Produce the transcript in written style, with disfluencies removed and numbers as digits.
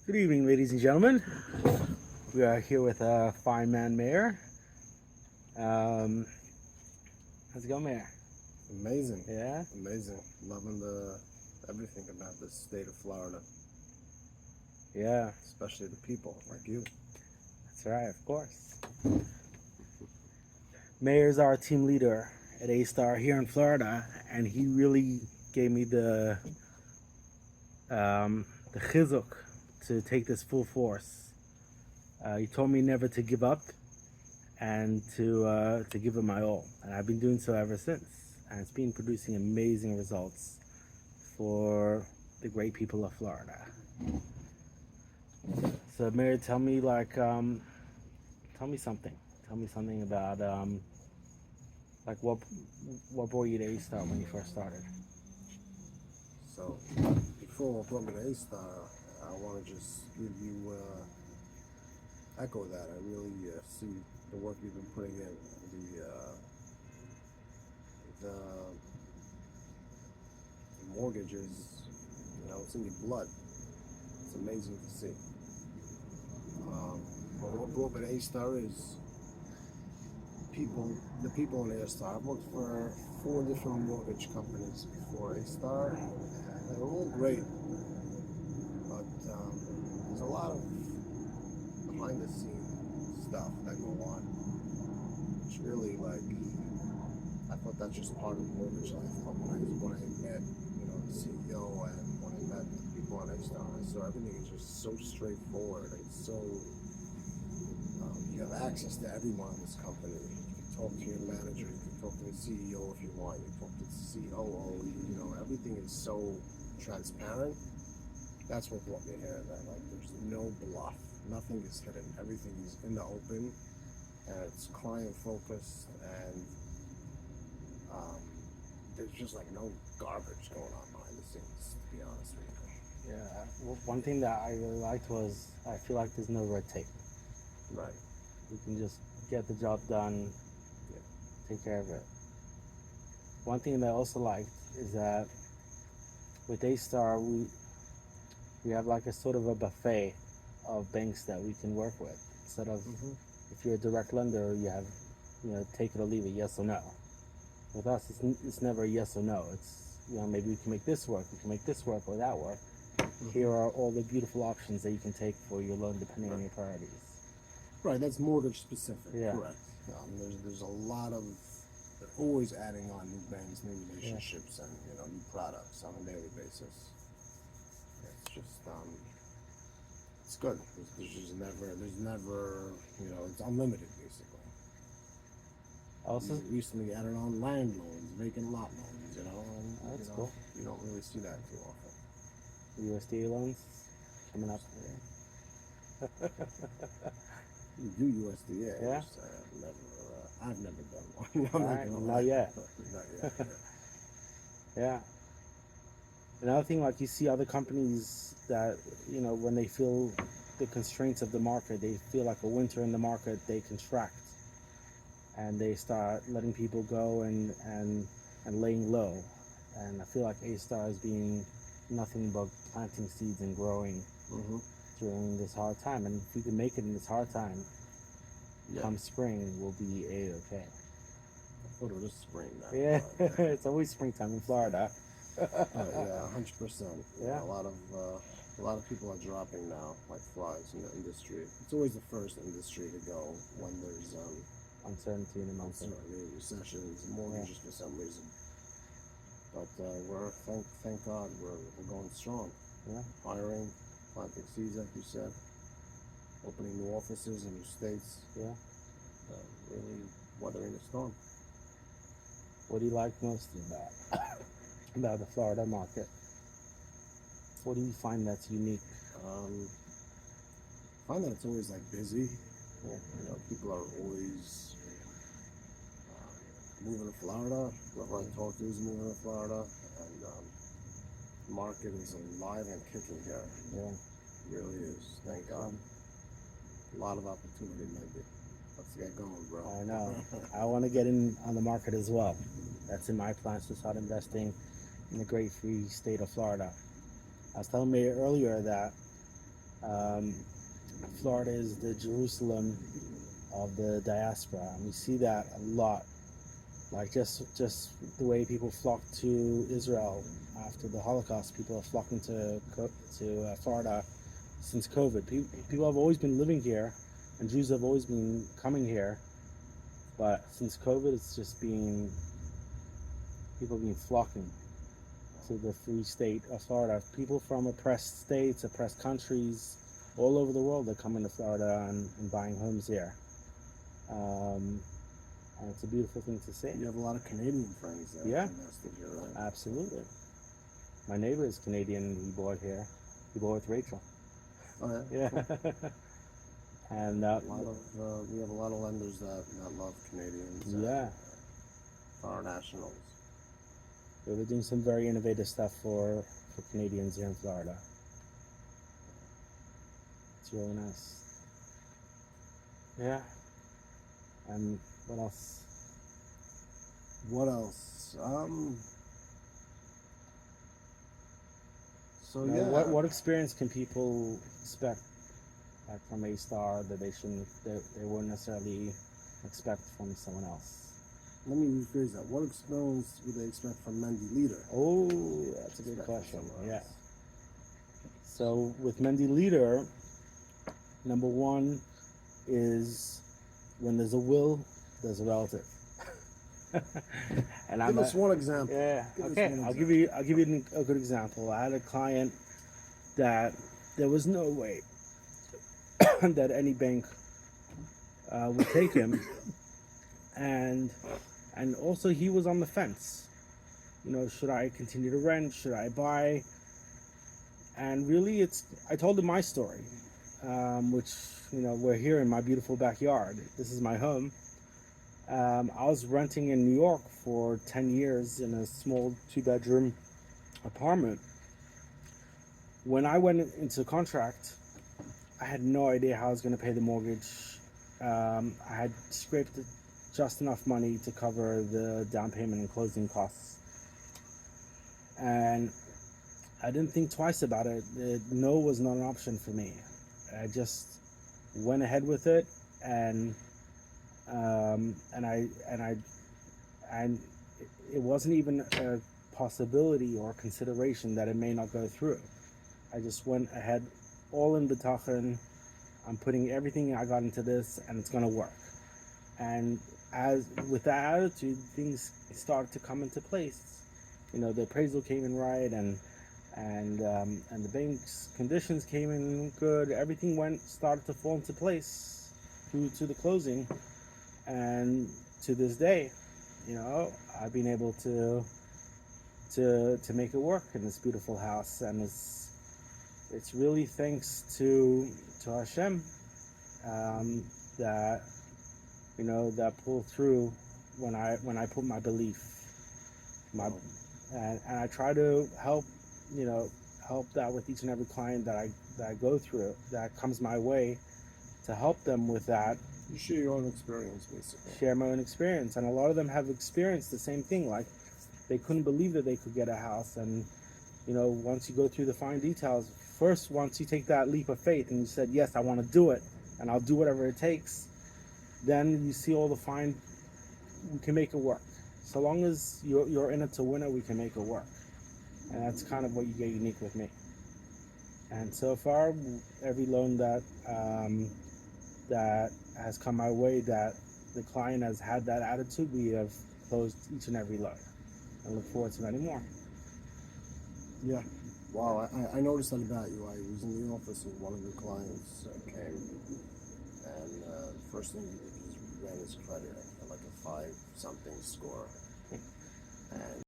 Good evening, ladies and gentlemen. We are here with a fine man, Mayor. Um, how's it going, Mayor? Amazing, Yeah, amazing. Loving the everything about the state of Florida, yeah, especially the people like you. that's right, of course. Mayor's our team leader at A Star here in Florida, and he really gave me the chizuk to take this full force. He told me never to give up and to give it my all, and I've been doing so ever since. And it's been producing amazing results for the great people of Florida. So, Mary, tell me something. Tell me something about like what brought you to A Star when you first started. So, before I brought me to A-Star, I want to just give you echo that. I really see the work you've been putting in, the mortgages. It's in your blood. It's amazing to see. But what brought me to A-Star is the people in A-Star. I've worked for 4 different mortgage companies before A-Star, and they were all great. But there's a lot of behind the scenes stuff that go on. It's really like I thought that's just part of mortgage life. But when I met the CEO and when I met the people on A-Star, I saw everything is just so straightforward and so you have access to everyone in this company. You can talk to your manager, you can talk to the CEO if you want, you can talk to the COO. Everything is so transparent. That's what brought me here. That there's no bluff, nothing is hidden, everything is in the open, and it's client focused, and there's just no garbage going on behind the scenes. To be honest with you. Yeah, one thing that I really liked was I feel like there's no red tape. Right. You can just get the job done, Yeah. take care of it. One thing that I also liked is that with A Star we have like a sort of a buffet of banks that we can work with. Instead of if you're a direct lender, you have take it or leave it, yes or no. With us, it's never a yes or no. It's maybe we can make this work, we can make this work or that work. Here are all the beautiful options that you can take for your loan depending on your priorities. Right, that's mortgage specific. Yeah. Correct. There's a lot of they're always adding on new banks, new relationships, and new products on a daily basis. It's just it's good. There's never it's unlimited basically. Also, We recently added on land loans, vacant lot loans. And that's cool. You don't really see that too often. USDA loans coming up. You do USDA. Yeah. I've never done one. All right, not yet. Not yet. Yeah. Another thing, like you see other companies that when they feel the constraints of the market, they feel like a winter in the market, they contract and they start letting people go and laying low. And I feel like A Star is being nothing but planting seeds and growing during this hard time. And if we can make it in this hard time, come spring, we'll be A-okay. I thought it was spring now. Yeah, it's always springtime in Florida. Oh yeah, 100%. Yeah. A lot of people are dropping now like flies in the industry. It's always the first industry to go when there's uncertainty in the market. Uncertainty, recessions, mortgages for some reason. But we're thank God we're going strong. Yeah. Hiring, planting seeds, like you said, opening new offices in new states. Yeah. Really weathering the storm. What do you like most about the Florida market? What do you find that's unique? I find that it's always busy. Yeah. People are always moving to Florida. Whoever I talk to is moving to Florida, and the market is alive and kicking here. Yeah. It really is. Thank God. A lot of opportunity, maybe. Let's get going, bro. I know. I want to get in on the market as well. That's in my plans to start investing in the great free state of Florida. I was telling Mayor earlier that Um, Florida is the Jerusalem of the diaspora, and we see that a lot. Like just the way people flock to Israel after the Holocaust, people are flocking to Florida since COVID. People have always been living here, and Jews have always been coming here, but since COVID, it's just been people been flocking to the free state of Florida. People from oppressed states, oppressed countries, all over the world are coming to Florida and buying homes here. And it's a beautiful thing to see. You have a lot of Canadian friends that Yeah. invested here, right? Absolutely. My neighbor is Canadian and he bought here. He bought with Rachel. Oh yeah. Yeah. And We have a lot of lenders that love Canadians. yeah, Foreign nationals. they were doing some very innovative stuff for Canadians here in Florida. It's really nice. Yeah. And what else? What else? So You know, yeah. what experience can people expect like from a star that they wouldn't necessarily expect from someone else? Let me rephrase that. What experience would they expect from Mendy Leader? Oh, that's a good Expect from question. someone Yeah. else? So with Mendy Leader, number one is when there's a will, there's a relative. And Give us one example. yeah. Give us Okay, one I'll give you a good example. I had a client that there was no way that any bank would take him, and also he was on the fence. You know, should I continue to rent? Should I buy? And really, I told him my story, which we're here in my beautiful backyard. This is my home. I was renting in New York for 10 years in a small 2-bedroom apartment. When I went into contract, I had no idea how I was going to pay the mortgage. I had scraped just enough money to cover the down payment and closing costs. And I didn't think twice about it. No was not an option for me. I just went ahead with it, and it wasn't even a possibility or consideration that it may not go through. I just went ahead, all in bitachon. I'm putting everything I got into this, and it's gonna work. And as with that attitude, things started to come into place. The appraisal came in right, and the bank's conditions came in good. Everything started to fall into place through to the closing, and to this day, I've been able to make it work in this beautiful house, and it's really thanks to Hashem that that pulled through when I put my belief, and I try to help that with each and every client that I go through that comes my way, to help them with that. You share your own experience, basically. Share my own experience, and a lot of them have experienced the same thing. Like, they couldn't believe that they could get a house, and once you go through the fine details, once you take that leap of faith and you said, yes, I want to do it, and I'll do whatever it takes, then you see all the fine. We can make it work. So long as you're in it to win it, we can make it work. And that's kind of what you get unique with me. And so far, every loan that has come my way, that the client has had that attitude, we have closed each and every loan, and look forward to many more. Yeah. Wow, I noticed that about you. I was in the office and one of your clients came, and the first thing he did was ran his credit at like a 5-something score. And